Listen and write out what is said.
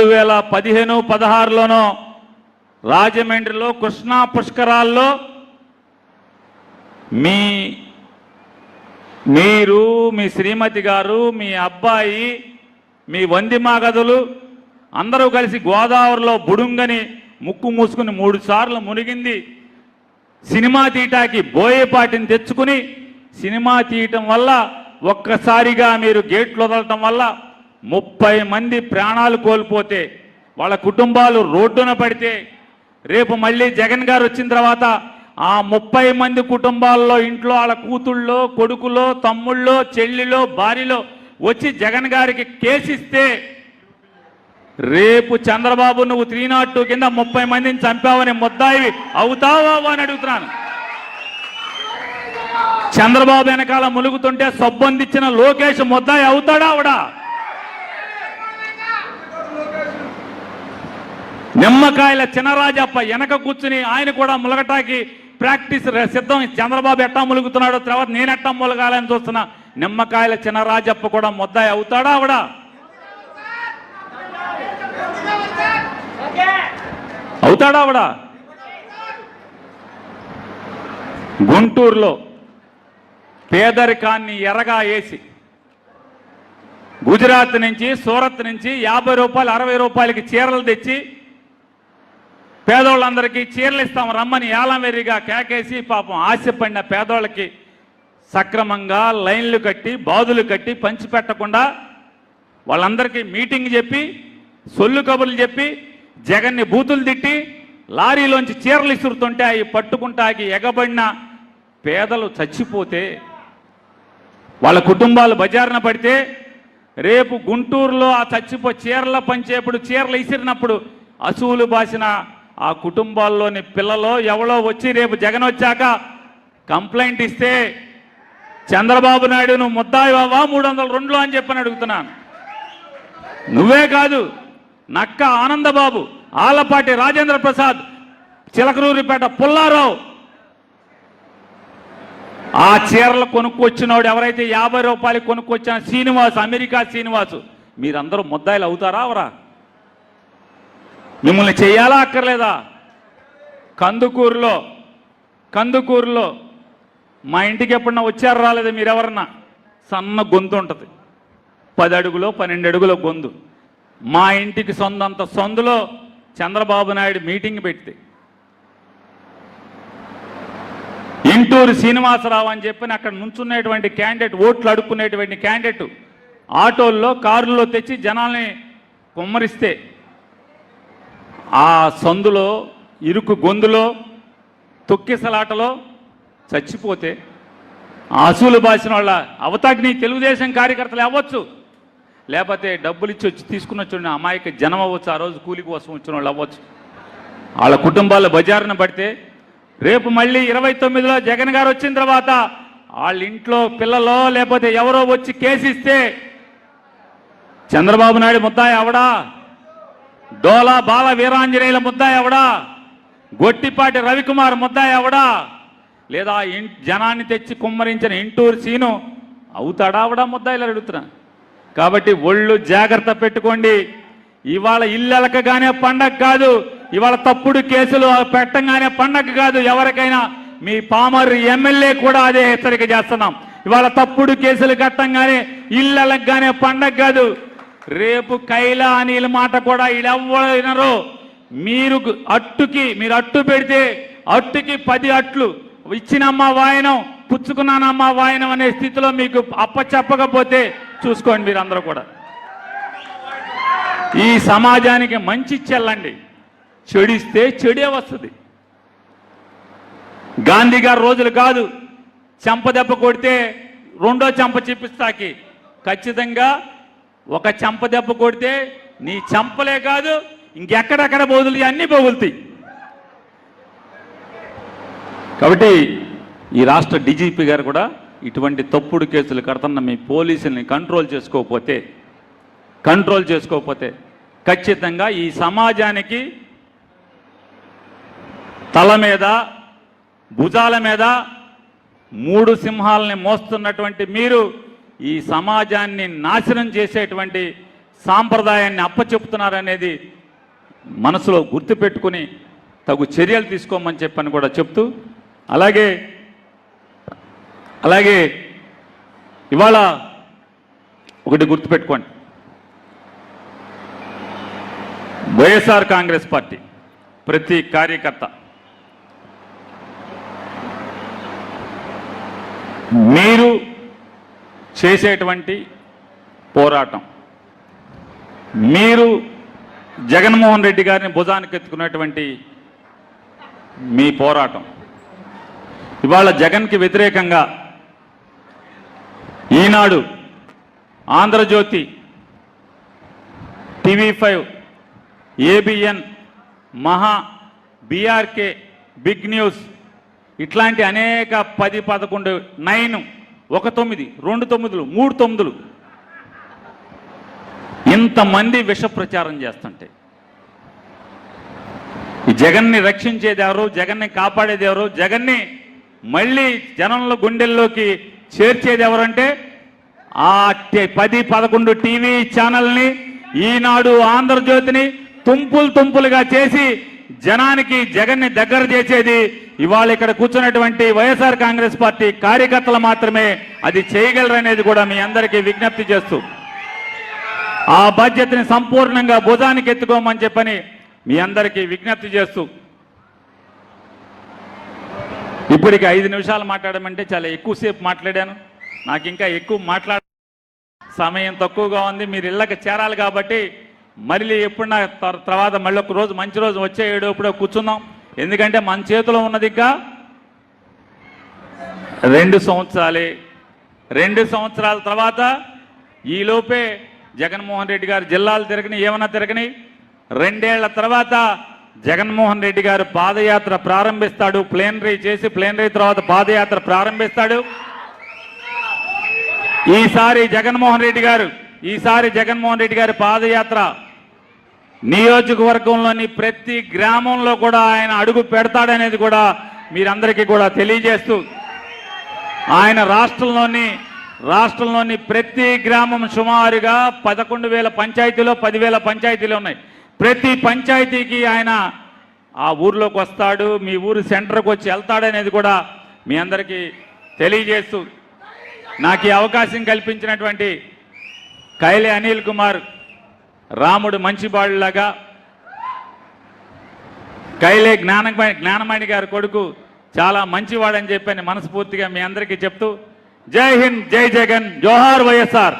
2015-16లోనో రాజమండ్రిలో కృష్ణా పుష్కరాల్లో మీరు మీ శ్రీమతి గారు మీ అబ్బాయి మీ వందిమాగదులు అందరూ కలిసి గోదావరిలో బుడుంగని ముక్కు మూసుకుని 3 సార్లు మునిగింది. సినిమా తీయటానికి బోయేపాటిని తెచ్చుకుని సినిమా తీయటం వల్ల ఒక్కసారిగా మీరు గేట్లు వదలటం వల్ల 30 మంది ప్రాణాలు కోల్పోతే వాళ్ళ కుటుంబాలు రోడ్డున పడితే రేపు మళ్ళీ జగన్ గారు వచ్చిన తర్వాత ఆ 30 మంది కుటుంబాల్లో ఇంట్లో వాళ్ళ కూతుళ్ళో కొడుకులో తమ్ముళ్ళో చెల్లిలో భార్యలో వచ్చి జగన్ గారికి కేసిస్తే రేపు చంద్రబాబు నువ్వు 302 కింద 30 మందిని చంపావని ముద్దాయి అవుతావా అని అడుగుతున్నాను. చంద్రబాబు వెనకాల ములుగుతుంటే సొబ్బందిచ్చిన లోకేష్ ముద్దాయి అవుతాడా అవడా? నిమ్మకాయల చినరాజప్ప వెనక కూర్చుని ఆయన కూడా ములగటాకి ప్రాక్టీస్ సిద్ధం. చంద్రబాబు ఎట్టా ములుగుతున్నాడో తర్వాత నేనెట్టా ములగాలని చూస్తున్నా. నిమ్మకాయల చినరాజప్ప కూడా ముద్దాయి అవుతాడా అవడా? అవుతాడా అవడా? గుంటూరులో పేదరికాన్ని ఎరగా వేసి గుజరాత్ నుంచి సూరత్ నుంచి 50 రూపాయలు 60 రూపాయలకి చీరలు తెచ్చి పేదోళ్ళందరికీ చీరలు ఇస్తాం రమ్మని ఏలంవెర్రిగా కేకేసి పాపం ఆశపడిన పేదోళ్ళకి సక్రమంగా లైన్లు కట్టి బాదులు కట్టి పంచిపెట్టకుండా వాళ్ళందరికీ మీటింగ్ చెప్పి సొల్లు కబుర్లు చెప్పి జగన్ని బూతులు తిట్టి లారీలోంచి చీరలు ఇసురుతుంటే అవి పట్టుకుంటాకి ఎగబడిన పేదలు చచ్చిపోతే వాళ్ళ కుటుంబాలు బజారున పడితే రేపు గుంటూరులో ఆ చీరల పంచేప్పుడు చీరలు ఇసిరినప్పుడు అసూలు బాసిన ఆ కుటుంబాల్లోని పిల్లలో ఎవరో వచ్చి రేపు జగన్ వచ్చాక కంప్లైంట్ ఇస్తే చంద్రబాబు నాయుడు నువ్వు ముద్దాయి బావా 302 అని చెప్పని అడుగుతున్నాను. నువ్వే కాదు నక్క ఆనందబాబు, ఆలపాటి రాజేంద్ర ప్రసాద్, చిలకలూరిపేట పుల్లారావు ఆ చీరలు కొనుక్కొచ్చినోడు ఎవరైతే 50 రూపాయలు కొనుక్కొచ్చిన శ్రీనివాసు, అమెరికా శ్రీనివాసు, మీరందరూ ముద్దాయిలు అవుతారా అవరా? మిమ్మల్ని చేయాలా అక్కర్లేదా? కందుకూరులో మా ఇంటికి ఎప్పుడన్నా వచ్చారు రాలేదా మీరెవరన్నా? సన్న గొంతు ఉంటుంది, 10 అడుగులో 12 అడుగుల గొంతు. మా ఇంటికి సొంతంత సందులో చంద్రబాబు నాయుడు మీటింగ్ పెడితే ఇంటూరు శ్రీనివాసరావు అని చెప్పి అక్కడ నుంచున్నటువంటి క్యాండిడేట్, ఓట్లు అడుక్కునేటువంటి క్యాండిడేట్ ఆటోల్లో కారుల్లో తెచ్చి జనాల్ని కుమ్మరిస్తే ఆ సందులో ఇరుకు గొంతులో తొక్కిసలాటలో చచ్చిపోతే ఆశువులు బాసిన వాళ్ళ అవతాగ్ని తెలుగుదేశం కార్యకర్తలు అవ్వచ్చు, లేకపోతే డబ్బులు ఇచ్చి వచ్చి తీసుకుని వచ్చిన అమాయక జనం అవ్వచ్చు, ఆ రోజు కూలి కోసం వచ్చిన వాళ్ళు అవ్వచ్చు. వాళ్ళ కుటుంబాలు బజారున పడితే రేపు మళ్ళీ 29లో జగన్ గారు వచ్చిన తర్వాత వాళ్ళ ఇంట్లో పిల్లలో లేకపోతే ఎవరో వచ్చి కేసిస్తే చంద్రబాబు నాయుడు ముద్దాయి అవడా? డోలా బాల వీరాంజనేయుల ముద్దాయి అవడా? గొట్టిపాటి రవికుమార్ ముద్దాయి అవడా? లేదా జనాన్ని తెచ్చి కుమ్మరించిన ఇంటూరు సీను అవుతాడా అవడా ముద్దాయిలు అడుగుతున్నా. కాబట్టి ఒళ్ళు జాగ్రత్త పెట్టుకోండి. ఇవాళ ఇల్లెలకగానే పండగ కాదు, ఇవాళ తప్పుడు కేసులు పెట్టంగానే పండగ కాదు. ఎవరికైనా మీ పామర్ ఎమ్మెల్యే కూడా అదే హెచ్చరిక చేస్తున్నాం. ఇవాళ తప్పుడు కేసులు కట్టంగానే ఇల్లెలకగానే పండగ కాదు. రేపు కైలా అనిల మాట కూడా ఇడెవ్వరు. మీరు అట్టు పెడితే అట్టుకి 10 అట్లు ఇచ్చినమ్మా వాయనం, పుచ్చుకున్నానమ్మా వాయనం అనే స్థితిలో మీకు అప్పచెప్పకపోతే చూసుకోండి మీరందరూ కూడా. ఈ సమాజానికి మంచి చెల్లండి, చెడిస్తే చెడే వస్తుంది. గాంధీ గారు రోజులు కాదు, చెంపదెబ్బ కొడితే రెండో చెంప చూపిస్తాకి. ఖచ్చితంగా ఒక చెంపదెబ్బ కొడితే నీ చెంపలే కాదు ఇంకెక్కడెక్కడ బోధులు అన్నీ బోగులుతాయి. కాబట్టి ఈ రాష్ట్ర డీజీపీ గారు కూడా ఇటువంటి తప్పుడు కేసులు కడుతున్న మీ పోలీసుల్ని కంట్రోల్ చేసుకోకపోతే ఖచ్చితంగా ఈ సమాజానికి తల మీద భుజాల మీద 3 సింహాలని మోస్తున్నటువంటి మీరు ఈ సమాజాన్ని నాశనం చేసేటువంటి సాంప్రదాయాన్ని అప్పచెప్తున్నారనేది మనసులో గుర్తుపెట్టుకుని తగు చర్యలు తీసుకోమని చెప్పని కూడా చెప్తూ, అలాగే ఇవాళ ఒకటి గుర్తుపెట్టుకోండి, వైఎస్ఆర్ కాంగ్రెస్ పార్టీ ప్రతి కార్యకర్త మీరు చేసేటువంటి పోరాటం, మీరు జగన్మోహన్ రెడ్డి గారిని భుజానికి ఎత్తుకున్నటువంటి మీ పోరాటం, ఇవాళ జగన్కి వ్యతిరేకంగా ఈనాడు, ఆంధ్రజ్యోతి, TV5, ABN, మహా, BRK, బిగ్ న్యూస్ ఇట్లాంటి అనేక 10, 11, 9, 1 9, 2 9, 3 9 ఇంతమంది విష ప్రచారం చేస్తుంటే ఈ జగన్ని రక్షించేది ఎవరు, జగన్ని కాపాడేది ఎవరు, జగన్ని మళ్ళీ జనంలో గుండెల్లోకి చేర్చేది ఎవరంటే ఆ 10, 11 టీవీ ఛానల్ని, ఈనాడు, ఆంధ్రజ్యోతిని తుంపులుగా చేసి జనానికి జగన్ని దగ్గర చేసేది ఇవాళ ఇక్కడ కూర్చున్నటువంటి వైఎస్ఆర్ కాంగ్రెస్ పార్టీ కార్యకర్తలు మాత్రమే అది చేయగలరనేది కూడా మీ అందరికీ విజ్ఞప్తి చేస్తూ, ఆ బాధ్యతని సంపూర్ణంగా భుజానికి ఎత్తుకోమని చెప్పని మీ అందరికీ విజ్ఞప్తి చేస్తూ, ఇప్పటికి 5 నిమిషాలు మాట్లాడమంటే చాలా ఎక్కువసేపు మాట్లాడాను. నాకు ఇంకా ఎక్కువ సమయం తక్కువగా ఉంది. మీరు ఇళ్ళకి చేరాలి కాబట్టి మళ్ళీ ఎప్పుడన్నా తర్వాత మళ్ళీ ఒక రోజు మంచి రోజు వచ్చే ఎప్పుడో కూర్చుందాం. ఎందుకంటే మన చేతిలో ఉన్నది ఇంకా 2 సంవత్సరాలే. 2 సంవత్సరాల తర్వాత ఈలోపే జగన్మోహన్ రెడ్డి గారు జిల్లాలు తిరగని ఏమన్నా తిరగని 2 ఏళ్ల తర్వాత జగన్మోహన్ రెడ్డి గారు పాదయాత్ర ప్రారంభిస్తాడు. ప్లేనరీ చేసి ప్లేనరీ తర్వాత పాదయాత్ర ప్రారంభిస్తాడు. ఈసారి జగన్మోహన్ రెడ్డి గారి పాదయాత్ర నియోజకవర్గంలోని ప్రతి గ్రామంలో కూడా ఆయన అడుగు పెడతాడనేది కూడా మీరందరికీ కూడా తెలియజేస్తూ, ఆయన రాష్ట్రంలోని ప్రతి గ్రామం సుమారుగా 11,000 పంచాయతీలో 10,000 పంచాయతీలు ఉన్నాయి. ప్రతి పంచాయతీకి ఆయన ఆ ఊర్లోకి వస్తాడు, మీ ఊరు సెంటర్కి వచ్చి వెళ్తాడనేది కూడా మీ అందరికీ తెలియజేస్తూ, నాకు ఈ అవకాశం కల్పించినటువంటి కైలే అనిల్ కుమార్, రాముడు మంచిబాడులాగా, కైలే జ్ఞానమణి గారి కొడుకు చాలా మంచివాడని చెప్పని మనస్ఫూర్తిగా మీ అందరికీ చెప్తూ, జై హింద్, జై జగన్, జోహార్ వైఎస్ఆర్.